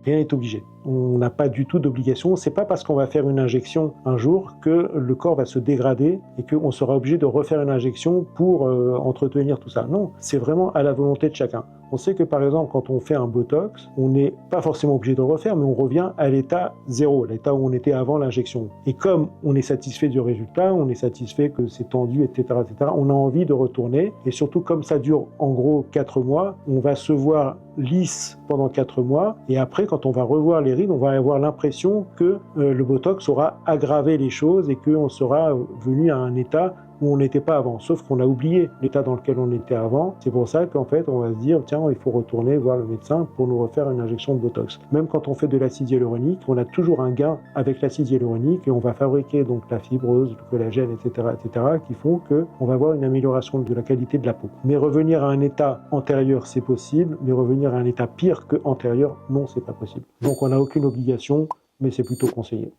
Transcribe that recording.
rien n'est obligé. On n'a pas du tout d'obligation. C'est pas parce qu'on va faire une injection un jour que le corps va se dégrader et qu'on sera obligé de refaire une injection pour entretenir tout ça. Non, c'est vraiment à la volonté de chacun. On sait que par exemple, quand on fait un Botox, on n'est pas forcément obligé de le refaire, mais on revient à l'état zéro, l'état où on était avant l'injection. Et comme on est satisfait du résultat, on est satisfait que c'est tendu, etc., etc., on a envie de retourner. Et surtout, comme ça dure en gros 4 mois, on va se voir lisse pendant 4 mois. Et après, quand on va revoir les rides, on va avoir l'impression que le Botox aura aggravé les choses et qu'on sera venu à un état où on n'était pas avant, sauf qu'on a oublié l'état dans lequel on était avant. C'est pour ça qu'en fait, on va se dire, tiens, il faut retourner voir le médecin pour nous refaire une injection de Botox. Même quand on fait de l'acide hyaluronique, on a toujours un gain avec l'acide hyaluronique et on va fabriquer donc la fibrose, le collagène, etc., qui font qu'on va avoir une amélioration de la qualité de la peau. Mais revenir à un état antérieur, c'est possible, mais revenir à un état pire que antérieur, non, c'est pas possible. Donc on n'a aucune obligation, mais c'est plutôt conseillé.